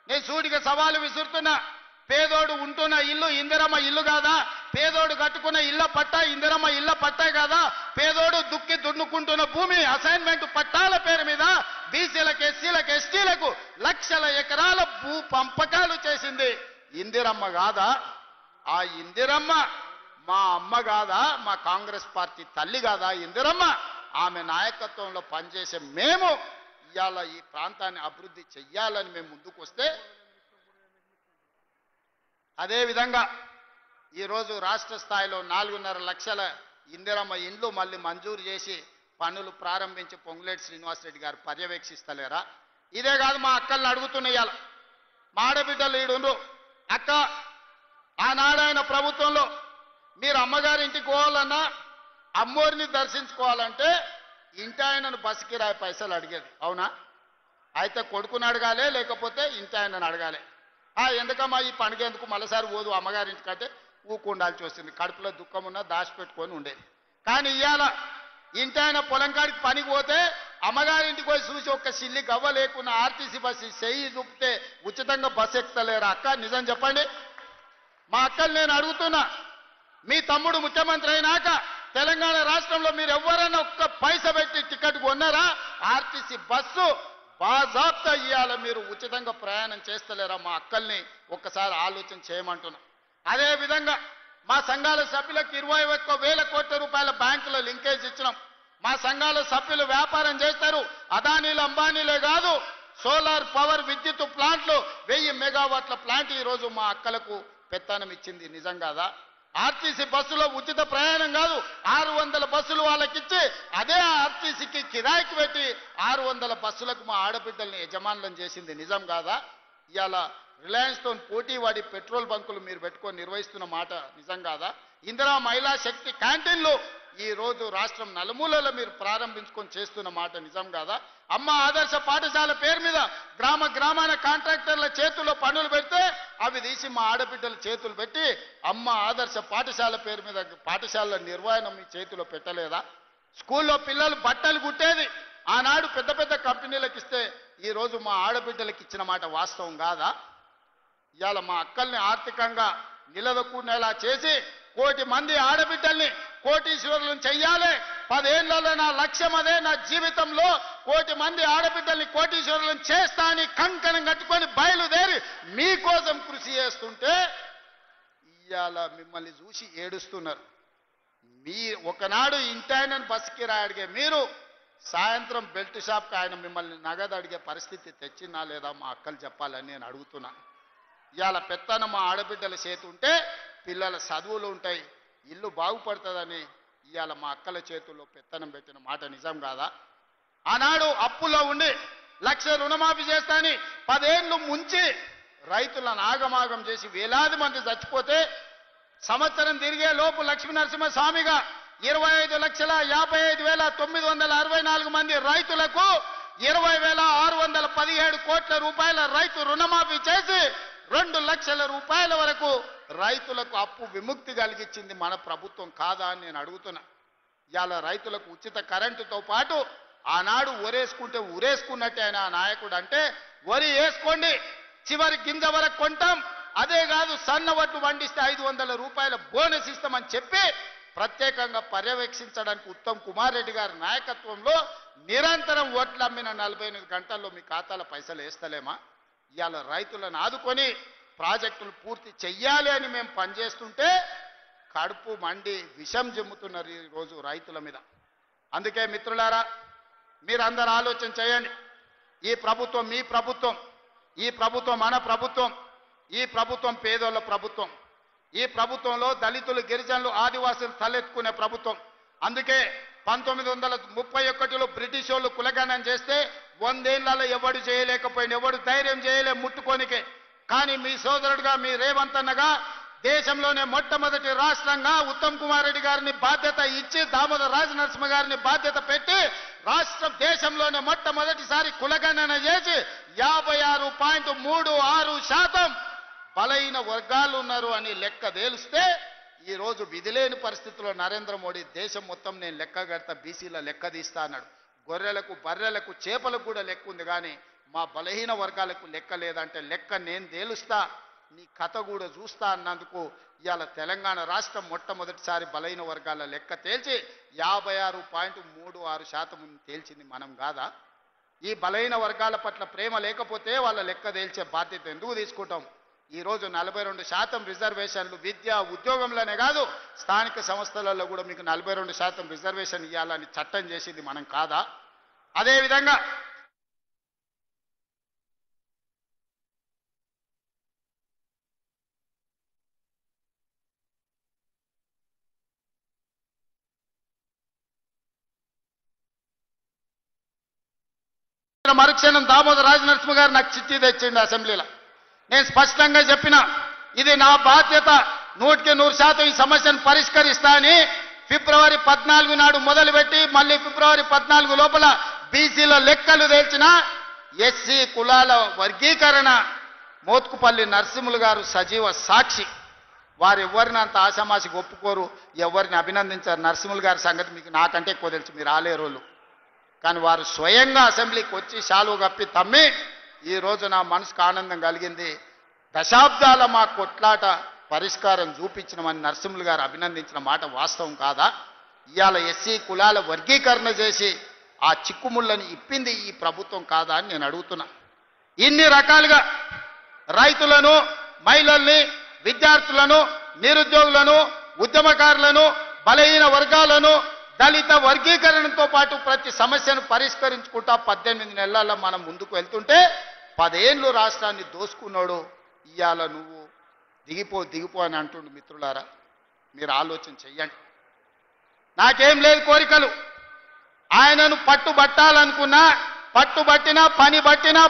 నేను సూటిగా సవాలు విసురుతున్నా. పేదోడు ఉంటున్న ఇల్లు ఇందిరమ్మ ఇల్లు కాదా? పేదోడు కట్టుకున్న ఇళ్ల పట్టా ఇందిరమ్మ ఇళ్ల పట్టే కాదా? పేదోడు దుక్కి దున్నుకుంటున్న భూమి అసైన్మెంట్ పట్టాల పేరు మీద బీసీలకు, ఎస్సీలకు, ఎస్టీలకు లక్షల ఎకరాల భూ పంపకాలు చేసింది ఇందిరమ్మ కాదా? ఆ ఇందిరమ్మ మా అమ్మ కాదా? మా కాంగ్రెస్ పార్టీ తల్లి కాదా ఇందిరమ్మ? ఆమె నాయకత్వంలో పనిచేసే మేము ఇవాళ ఈ ప్రాంతాన్ని అభివృద్ధి చెయ్యాలని మేము ముందుకు వస్తే, అదేవిధంగా ఈరోజు రాష్ట్ర స్థాయిలో 4.5 లక్షల ఇందిరమ్మ ఇండ్లు మళ్ళీ మంజూరు చేసి పనులు ప్రారంభించి పొంగులేటి శ్రీనివాసరెడ్డి గారు పర్యవేక్షిస్తలేరా? ఇదే కాదు, మా అక్కల్ని అడుగుతున్నాయాల, మా ఆడబిడ్డలు ఈడుండ్రు. అక్క, ఆనాడైన ప్రభుత్వంలో మీరు అమ్మగారింటికి పోవాలన్నా అమ్మోరిని దర్శించుకోవాలంటే ఇంటి ఆయనను బస్సు కిరాయి పైసలు అడిగేది, అవునా? అయితే కొడుకుని అడగాలి, లేకపోతే ఇంటి ఆయనను అడగాలి. ఎందుకమ్మా ఈ పండుగ ఎందుకు మళ్ళీసారి పోదు అమ్మగారింటికంటే ఊకుండాల్సి వస్తుంది. కడుపులో దుఃఖం ఉన్నా దాచిపెట్టుకొని ఉండేది. కానీ ఇవాళ ఇంటి ఆయన పొలం కాడికి పనికి పోతే అమ్మగారింటికి పోయి చూసి ఒక్క సిల్లి గవ్వ లేకున్నా ఆర్టీసీ బస్సు చెయ్యి చూపితే ఉచితంగా బస్సు ఎక్కుతలేరా అక్క? నిజం చెప్పండి. మా అక్కలు నేను అడుగుతున్నా, మీ తమ్ముడు ముఖ్యమంత్రి అయినాక తెలంగాణ రాష్ట్రంలో మీరు ఎవరైనా ఒక్క పైస పెట్టి టికెట్ కొన్నారా? ఆర్టీసీ బస్సు బాజాబ్తా ఇవాళ మీరు ఉచితంగా ప్రయాణం చేస్తలేరా? మా అక్కల్ని ఒక్కసారి ఆలోచన చేయమంటున్నా. అదేవిధంగా మా సంఘాల సభ్యులకు 21,000 కోట్ల రూపాయల బ్యాంకుల లింకేజ్ ఇచ్చినాం. మా సంఘాల సభ్యులు వ్యాపారం చేస్తారు. అదానీలు అంబానీలే కాదు, సోలార్ పవర్ విద్యుత్ ప్లాంట్లు 1000 మెగావాట్ల ప్లాంట్ ఈరోజు మా అక్కలకు పెత్తనం ఇచ్చింది. నిజం కాదా? ఆర్టీసీ బస్సులో ఉచిత ప్రయాణం కాదు, 600 బస్సులు వాళ్ళకిచ్చి అదే ఆర్టీసీకి కిరాయికి పెట్టి 600 బస్సులకు మా ఆడబిడ్డల్ని యజమానులను చేసింది. నిజం కాదా? ఇవాళ రిలయన్స్తో పోటీ వాడి పెట్రోల్ బంకులు మీరు పెట్టుకొని నిర్వహిస్తున్న మాట నిజం కాదా? ఇందిరా మహిళా శక్తి క్యాంటీన్లు ఈ రోజు రాష్ట్రం నలుమూలలో మీరు ప్రారంభించుకొని చేస్తున్న మాట నిజం కాదా? అమ్మ ఆదర్శ పాఠశాల పేరు మీద గ్రామాన కాంట్రాక్టర్ల చేతుల్లో పనులు పెడితే అవి తీసి మా ఆడబిడ్డల చేతులు పెట్టి అమ్మ ఆదర్శ పాఠశాల పేరు మీద పాఠశాలల నిర్వహణ మీ చేతిలో పెట్టలేదా? స్కూల్లో పిల్లలు బట్టలు కుట్టేది ఆనాడు పెద్ద పెద్ద కంపెనీలకు ఇస్తే ఈ రోజు మా ఆడబిడ్డలకు ఇచ్చిన మాట వాస్తవం కాదా? ఇవాళ మా అక్కల్ని ఆర్థికంగా నిలదొక్కునేలా చేసి 1 కోటి మంది ఆడబిడ్డల్ని కోటీశ్వరులను చెయ్యాలి. 10 ఏళ్లలో నా లక్ష్యం అదే. నా జీవితంలో 1 కోటి మంది ఆడబిడ్డల్ని కోటీశ్వరులను చేస్తా అని కంకణం కట్టుకొని బయలుదేరి మీకోసం కృషి చేస్తుంటే ఇవాళ మిమ్మల్ని చూసి ఏడుస్తున్నారు. మీ ఒకనాడు ఇంటాయనని బస్సుకి అడిగే మీరు సాయంత్రం బెల్ట్ షాప్కి ఆయన మిమ్మల్ని నగదు అడిగే పరిస్థితి తెచ్చినా లేదా? మా అక్కలు చెప్పాలని నేను అడుగుతున్నాను. ఇవాళ పెత్తనం మా ఆడబిడ్డల చేతి ఉంటే పిల్లల చదువులు ఉంటాయి, ఇల్లు బాగుపడుతుందని ఇవాళ మా అక్కల చేతుల్లో పెత్తనం పెట్టిన మాట నిజం కాదా? ఆనాడు అప్పుల్లో ఉండి 1,00,000 రుణమాఫీ చేస్తాని 10 ఏళ్ళు ముంచి రైతులను ఆగమాగం చేసి వేలాది మంది చచ్చిపోతే సంవత్సరం తిరిగే లోపు లక్ష్మీనరసింహస్వామిగా 25,55,964 మంది రైతులకు 20,617 కోట్ల రూపాయల రైతు రుణమాఫీ చేసి 2 లక్షల రూపాయల వరకు రైతులకు అప్పు విముక్తి కలిగించింది మన ప్రభుత్వం కాదా అని నేను అడుగుతున్నా. ఇవాళ రైతులకు ఉచిత కరెంటుతో పాటు ఆనాడు ఒరేసుకుంటే ఉరేసుకున్నట్టే ఆయన నాయకుడు అంటే వరి వేసుకోండి చివరి గింజ వరకు కొంటాం, అదే కాదు సన్న వడ్లు పండిస్తే 500 రూపాయల బోనస్ ఇస్తామని చెప్పి ప్రత్యేకంగా పర్యవేక్షించడానికి ఉత్తమ్ కుమార్ రెడ్డి గారి నాయకత్వంలో నిరంతరం ఓట్లు అమ్మిన 48 గంటల్లో మీ ఖాతాలో పైసలు వేస్తలేమా? ఇవాళ రైతులను ఆదుకొని ప్రాజెక్టులు పూర్తి చెయ్యాలి అని మేము పనిచేస్తుంటే కడుపు మండి విషం జమ్ముతున్నారు ఈరోజు రైతుల మీద. అందుకే మిత్రులారా మీరందరూ ఆలోచన చేయండి. ఈ ప్రభుత్వం మీ ప్రభుత్వం, ఈ ప్రభుత్వం మన ప్రభుత్వం, ఈ ప్రభుత్వం పేదోళ్ళ ప్రభుత్వం, ఈ ప్రభుత్వంలో దళితులు గిరిజనులు ఆదివాసులు తలెత్తుకునే ప్రభుత్వం. అందుకే 1931లో బ్రిటిష్ వాళ్ళు కులగణన చేస్తే 100 ఏళ్లలో ఎవడు చేయలేకపోయిన, ఎవడు ధైర్యం చేయలే ముట్టుకోనికే. కానీ మీ సోదరుడుగా మీ రేవంత్ అన్నగా దేశంలోనే మొట్టమొదటి రాష్ట్రంగా ఉత్తమ్ కుమార్ రెడ్డి గారిని బాధ్యత ఇచ్చి దామోదర రాజనరసింహ గారిని బాధ్యత పెట్టి రాష్ట్రం దేశంలోనే మొట్టమొదటిసారి కులగణన చేసి 56.36% బలైన వర్గాలు ఉన్నారు అని లెక్క తేలిస్తే ఈ రోజు విధిలేని పరిస్థితుల్లో నరేంద్ర మోడీ దేశం మొత్తం నేను లెక్క కడతా, బీసీల లెక్క తీస్తా అన్నాడు. గొర్రెలకు బర్రెలకు చేపలకు కూడా లెక్క ఉంది, కానీ మా బలహీన వర్గాలకు లెక్క లేదంటే లెక్క నేను తేలుస్తా, నీ కథ కూడా చూస్తా అన్నందుకు ఇవాళ తెలంగాణ రాష్ట్రం మొట్టమొదటిసారి బలహీన వర్గాల లెక్క తేల్చి 56.36% తేల్చింది మనం కాదా? ఈ బలహీన వర్గాల పట్ల ప్రేమ లేకపోతే వాళ్ళ లెక్క తేల్చే బాధ్యత ఎందుకు తీసుకుంటాం? ఈరోజు 42% రిజర్వేషన్లు విద్య ఉద్యోగంలోనే కాదు స్థానిక సంస్థలలో కూడా మీకు 42% రిజర్వేషన్ ఇవ్వాలని చట్టం చేసింది మనం కాదా? అదేవిధంగా మరుక్షణం దామోదర రాజనరసింహ గారు నాకు చిట్టి తెచ్చిండు అసెంబ్లీలో. నేను స్పష్టంగా చెప్పిన ఇది నా బాధ్యత, 100% ఈ సమస్యను పరిష్కరిస్తా అని ఫిబ్రవరి 14 నాడు మొదలుపెట్టి మళ్ళీ ఫిబ్రవరి 14 లోపల బీసీల లెక్కలు తేల్చిన ఎస్సీ కులాల వర్గీకరణ మోత్కుపల్లి నరసింహులు గారు సజీవ సాక్షి. వారు ఎవరిని అంత ఆశామాసిగా ఒప్పుకోరు, ఎవరిని అభినందించారు. నరసింహులు గారి సంగతి మీకు నాకంటే ఎక్కువ తెలుసు, మీరు ఆలేరోళ్ళు. కానీ వారు స్వయంగా అసెంబ్లీకి వచ్చి శాలువ కప్పి తమ్మి ఈ రోజు నా మనసుకు ఆనందం కలిగింది, దశాబ్దాల మా కొట్లాట పరిష్కారం చూపించినమని నరసింహులు గారు అభినందించిన మాట వాస్తవం కాదా? ఇవాళ ఎస్సీ కులాల వర్గీకరణ చేసి ఆ చిక్కుముళ్ళని ఇప్పింది ఈ ప్రభుత్వం కాదా అని నేను అడుగుతున్నా. ఇన్ని రకాలుగా రైతులను, మహిళల్ని, విద్యార్థులను, నిరుద్యోగులను, ఉద్యమకారులను, బలహీన వర్గాలను, దళిత వర్గీకరణతో పాటు ప్రతి సమస్యను పరిష్కరించుకుంటా 18 నెలల్లో మనం ముందుకు వెళ్తుంటే 10 ఏళ్ళు రాష్ట్రాన్ని దోసుకున్నాడు. ఇవాళ నువ్వు దిగిపో అని అంటుండు. మిత్రులారా, మీరు ఆలోచన చెయ్యండి. నాకేం లేదు కోరికలు. ఆయనను పట్టుబట్టాలనుకున్నా, పట్టుబట్టినా, పని బట్టినా,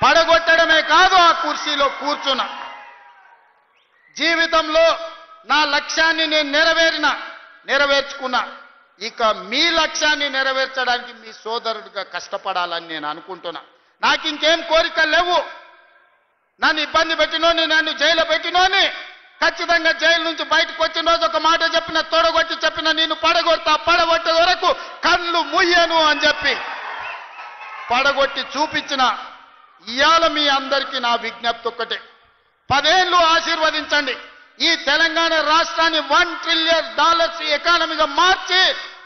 పడగొట్టడమే కాదు ఆ కుర్చీలో కూర్చున్నా. జీవితంలో నా లక్ష్యాన్ని నేను నెరవేర్చుకున్నా. ఇక మీ లక్ష్యాన్ని నెరవేర్చడానికి మీ సోదరుడిగా కష్టపడాలని నేను అనుకుంటున్నా. నాకు ఇంకేం కోరికలు లేవు. నన్ను ఇబ్బంది పెట్టినోని, నన్ను జైలు పెట్టినోని ఖచ్చితంగా జైలు నుంచి బయటకు వచ్చిన రోజు ఒక మాట చెప్పిన, తొడగొట్టి చెప్పిన, నిన్ను పడగొట్టే వరకు కళ్ళు ముయ్యను అని చెప్పి పడగొట్టి చూపించిన. ఇవాళ మీ అందరికీ నా విజ్ఞప్తి ఒక్కటే, 10 ఏళ్ళు ఆశీర్వదించండి. ఈ తెలంగాణ రాష్ట్రాన్ని $1 ట్రిలియన్ ఎకానమీగా మార్చి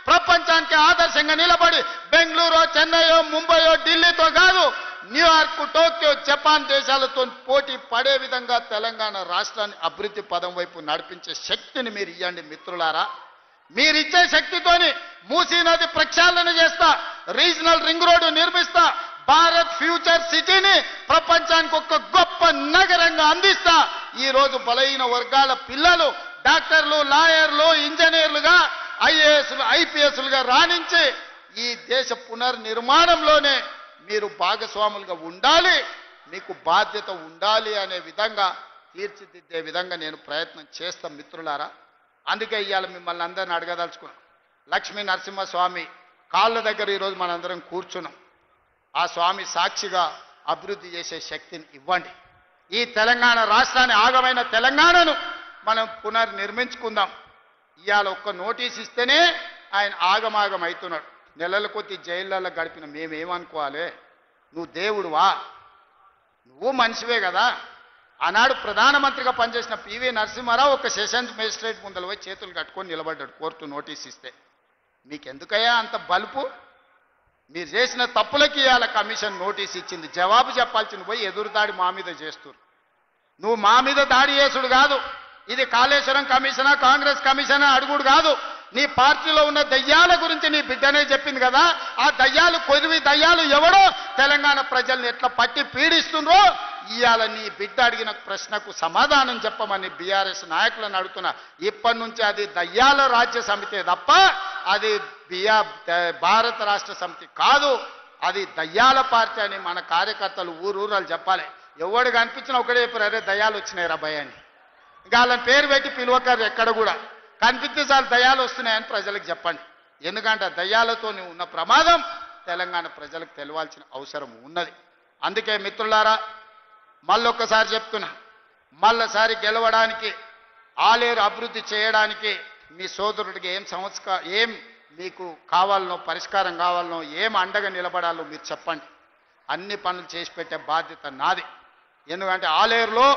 ప్రపంచానికి ఆదర్శంగా నిలబడి బెంగళూరు, చెన్నైయో, ముంబైయో, ఢిల్లీతో కాదు, న్యూయార్క్, టోక్యో, జపాన్ దేశాలతో పోటీ పడే విధంగా తెలంగాణ రాష్ట్రాన్ని అభివృద్ధి పదం వైపు నడిపించే శక్తిని మీరు ఇవ్వండి మిత్రులారా. మీరిచ్చే శక్తితోని మూసీ నది ప్రక్షాళన చేస్తా, రీజనల్ రింగ్ రోడ్డు నిర్మిస్తా, భారత్ ఫ్యూచర్ సిటీని ప్రపంచానికి ఒక గొప్ప నగరంగా అందిస్తా. ఈ రోజు బలహీన వర్గాల పిల్లలు డాక్టర్లు, లాయర్లు, ఇంజనీర్లుగా, ఐఏఎస్లు, ఐపీఎస్లుగా రాణించి ఈ దేశ పునర్నిర్మాణంలోనే మీరు భాగస్వాములుగా ఉండాలి, మీకు బాధ్యత ఉండాలి అనే విధంగా తీర్చిదిద్దే విధంగా నేను ప్రయత్నం చేస్తాం మిత్రులారా. అందుకే ఇవాళ మిమ్మల్ని అందరిని అడగదలుచుకున్నాం. లక్ష్మీ నరసింహస్వామి కాళ్ళ దగ్గర ఈరోజు మనందరం కూర్చున్నాం. ఆ స్వామి సాక్షిగా అభివృద్ధి చేసే శక్తిని ఇవ్వండి. ఈ తెలంగాణ రాష్ట్రాన్ని, ఆగమైన తెలంగాణను మనం పునర్నిర్మించుకుందాం. ఇవాళ ఒక్క నోటీస్ ఇస్తేనే ఆయన ఆగమాగం అవుతున్నాడు. నెలల కొద్ది జైళ్ళల్లో గడిపిన మేమేమనుకోవాలి? నువ్వు దేవుడువా? నువ్వు మనిషివే కదా. ఆనాడు ప్రధానమంత్రిగా పనిచేసిన పివి నరసింహారావు ఒక సెషన్స్ మేజిస్ట్రేట్ ముందర పోయి చేతులు కట్టుకొని నిలబడ్డాడు కోర్టు నోటీస్ ఇస్తే. మీకెందుకయ్యా అంత బలుపు? మీరు చేసిన తప్పులకి ఇవాళ కమిషన్ నోటీస్ ఇచ్చింది. జవాబు చెప్పాల్సింది పోయి ఎదురుదాడి మా మీద చేస్తున్నారు. నువ్వు మా మీద దాడి చేసుడు కాదు, ఇది కాళేశ్వరం కమిషనా, కాంగ్రెస్ కమిషనా అడుగుడు కాదు. నీ పార్టీలో ఉన్న దయ్యాల గురించి నీ బిడ్డనే చెప్పింది కదా. ఆ దయ్యాలు, కొద్ది దయ్యాలు ఎవడో తెలంగాణ ప్రజల్ని ఎట్లా పట్టి పీడిస్తుండ్రో ఇవాళ నీ బిడ్డ అడిగిన ప్రశ్నకు సమాధానం చెప్పమని బీఆర్ఎస్ నాయకులను అడుగుతున్నా. ఇప్పటి నుంచి అది దయ్యాల రాజ్య సమితే తప్ప అది భారత రాష్ట్ర సమితి కాదు, అది దయ్యాల పార్టీ అని మన కార్యకర్తలు ఊరూరాలు చెప్పాలి. ఎవడు కనిపించినా ఒకటే చెప్పారు, అరే దయ్యాలు వచ్చినాయి రా భయ అని. ఇంకా వాళ్ళని పేరు పెట్టి పిలువకారు ఎక్కడ కూడా. కనిపిస్తే చాలు దయ్యాలు వస్తున్నాయని ప్రజలకు చెప్పండి. ఎందుకంటే దయ్యాలతో ఉన్న ప్రమాదం తెలంగాణ ప్రజలకు తెలవాల్సిన అవసరం ఉన్నది. అందుకే మిత్రులారా, మళ్ళొక్కసారి చెప్తున్నా, మళ్ళసారి గెలవడానికి, ఆలేరు అభివృద్ధి చేయడానికి మీ సోదరుడికి ఏం మీకు కావాలనో, పరిష్కారం కావాలనో, ఏం అండగా నిలబడాలో మీరు చెప్పండి. అన్ని పనులు చేసి పెట్టే బాధ్యత నాది. ఎందుకంటే ఆలేరులో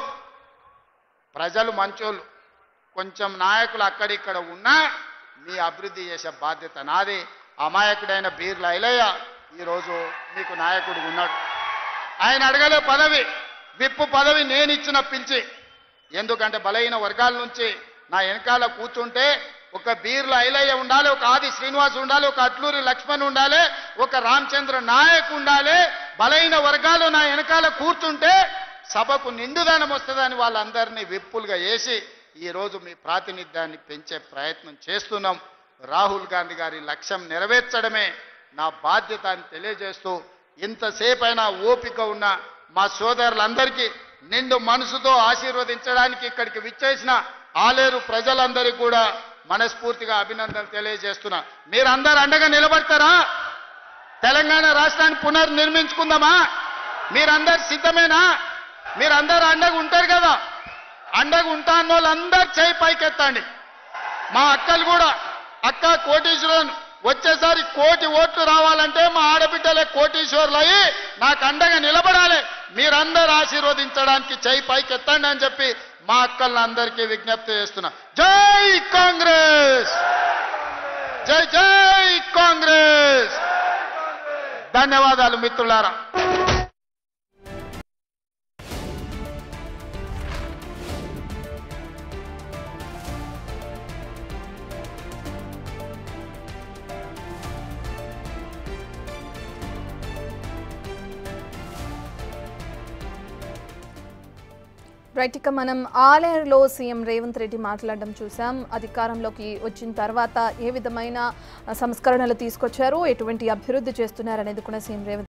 ప్రజలు మంచోళ్ళు, కొంచెం నాయకులు అక్కడిక్కడ ఉన్నా మీ అభివృద్ధి చేసే బాధ్యత నాది. అమాయకుడైన బీర్ల ఐలయ్య ఈరోజు మీకు నాయకుడు ఉన్నాడు. ఆయన అడగలే పదవి, విప్పు పదవి నేను ఇచ్చిన పిలిచి. ఎందుకంటే బలహీన వర్గాల నుంచి నా వెనకాల కూర్చుంటే ఒక బీర్ల ఐలయ్య ఉండాలి, ఒక ఆది శ్రీనివాస్ ఉండాలి, ఒక అట్లూరి లక్ష్మణ్ ఉండాలి, ఒక రామచంద్ర నాయక్ ఉండాలి. బలహీన వర్గాలు నా వెనకాల కూర్చుంటే సభకు నిండుదనం వస్తుందని వాళ్ళందరినీ విప్పులుగా వేసి ఈరోజు మీ ప్రాతినిధ్యాన్ని పెంచే ప్రయత్నం చేస్తున్నాం. రాహుల్ గాంధీ గారి లక్ష్యం నెరవేర్చడమే నా బాధ్యత అని తెలియజేస్తూ, ఇంతసేపైనా ఓపిక ఉన్న మా సోదరులందరికీ నిండు మనసుతో ఆశీర్వదించడానికి ఇక్కడికి విచ్చేసిన ఆలేరు ప్రజలందరికీ కూడా మనస్ఫూర్తిగా అభినందనలు తెలియజేస్తున్నా. మీరందరూ అండగా నిలబడతారా? తెలంగాణ రాష్ట్రాన్ని పునర్నిర్మించుకుందామా? మీరందరు సిద్ధమేనా? మీరందరూ అండగా ఉంటారు కదా? అండగా ఉంటా అన్న వాళ్ళందరూ చేయి పైకెత్తండి. మా అక్కలు కూడా, అక్క కోటీశ్వరులను వచ్చేసారి 1 కోటి ఓట్లు రావాలంటే మా ఆడబిడ్డలే కోటీశ్వరులు అయ్యి నాకు అండగా నిలబడాలి. మీరందరూ ఆశీర్వదించడానికి చేయి పైకెత్తండి అని చెప్పి మా అక్కలందరికీ విజ్ఞప్తి చేస్తున్నా. జై కాంగ్రెస్, జై జై కాంగ్రెస్. ధన్యవాదాలు మిత్రులారా. రైట్, ఇక మనం ఆలేరులో సీఎం రేవంత్ రెడ్డి మాట్లాడడం చూసాం. అధికారంలోకి వచ్చిన తర్వాత ఏ విధమైన సంస్కరణలు తీసుకొచ్చారు, ఎటువంటి అభివృద్ధి చేస్తున్నారు అనేది కూడా సీఎం రేవంత్